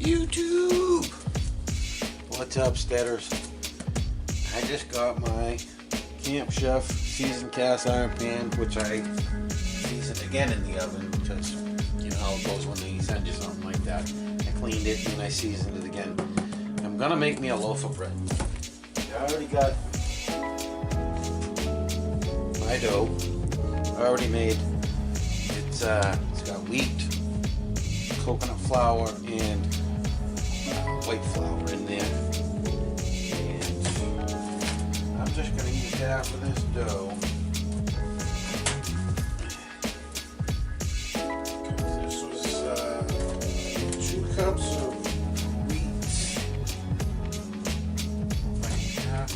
YouTube! What's up, Steaders? I just got my Camp Chef seasoned cast iron pan, which I seasoned again in the oven because you know how it goes when they send you something like that. I cleaned it and I seasoned it again. I'm gonna make me a loaf of bread. I already got my dough. I already made it's got wheat, coconut flour, and white flour in there. And I'm just going to use half of this dough. This was 2 cups of wheat. Half.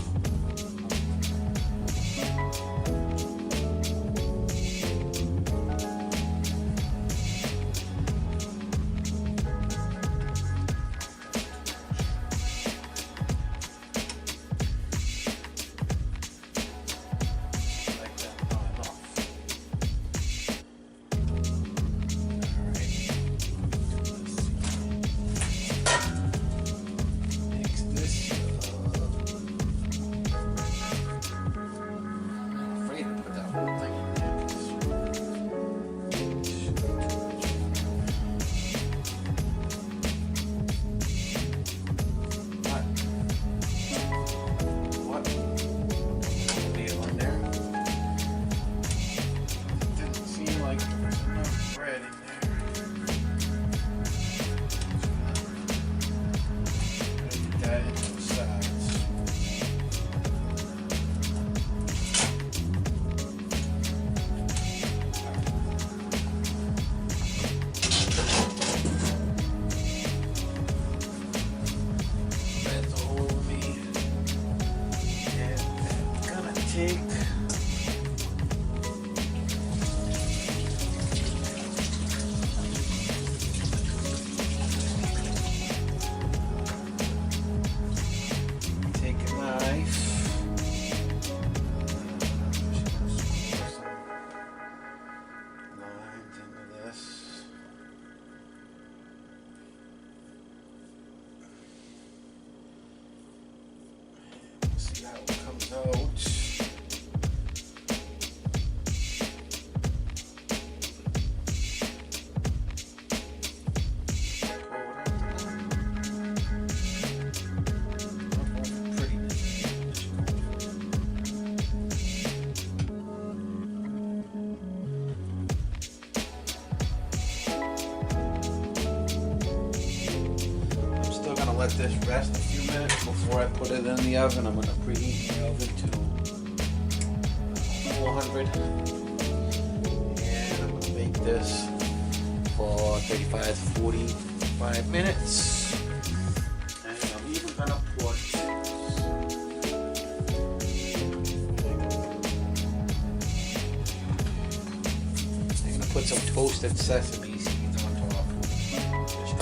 Take a knife. Lines into this. See how it comes out. Let this rest a few minutes before I put it in the oven. I'm going to preheat the oven to 400, and I'm going to bake this for 35 to 45 minutes. And I'm even going to put some toasted sesame seeds on top. Just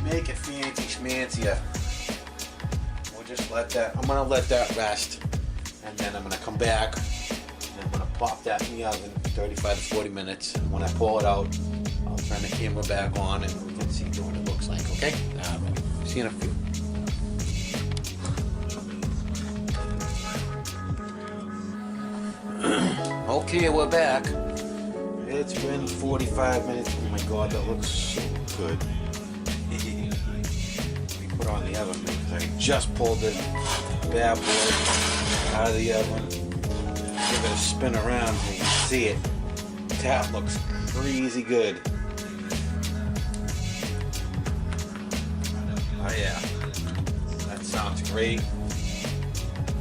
make it fancy schmancy. We'll just let that, I'm gonna let that rest, and then I'm gonna come back and I'm gonna pop that in the oven 35 to 40 minutes. And when I pull it out, I'll turn the camera back on and we can see what it looks like, okay? Alright, see you in a few. Okay, we're back. It's been 45 minutes. Oh my god, that looks so good. Put on the oven because I just pulled this bad boy out of the oven. Give it a spin around so you can see it. That looks crazy good. Oh yeah, that sounds great.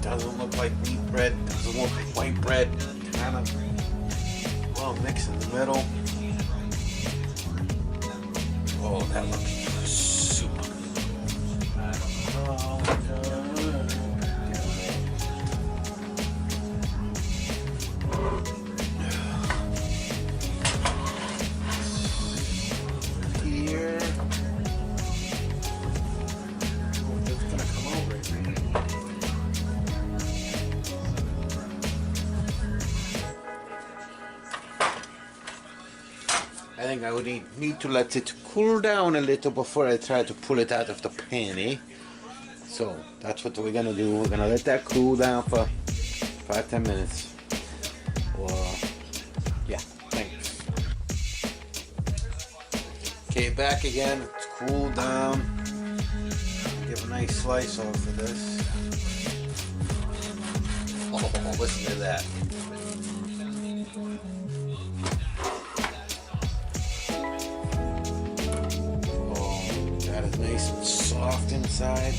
Doesn't look like wheat bread. Doesn't look like white bread. Kind of well mixed in the middle. Oh, that looks super good. Here. Oh, that's gonna come out right now. think I would need to let it cool down a little before I try to pull it out of the pan, eh? So that's what we're gonna do. We're gonna let that cool down for 5-10 minutes. Or yeah, thanks. Okay, back again. It's cooled down. Give a nice slice off of this. Oh, listen to that. Oh, that is nice and soft inside.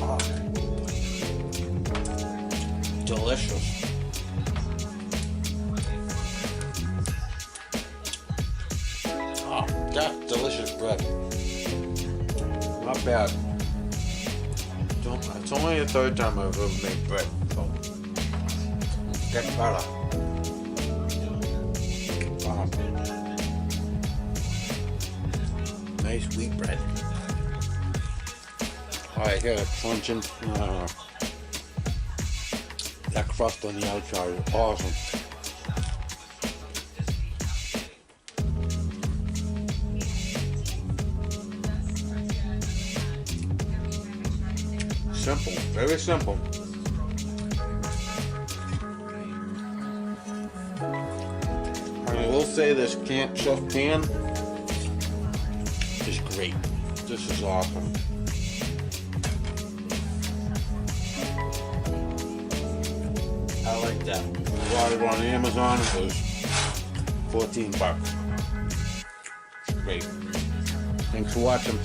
Oh, delicious. Oh, that's delicious bread. Not bad. It's only the third time I've ever made bread, so get better. Wow. Nice wheat bread. I hear it crunching. That crust on the outside is awesome. Simple, very simple. I will say this Camp Chef pan is great. This is awesome. I like that. We bought it on Amazon. It was $14. Great. Thanks for watching.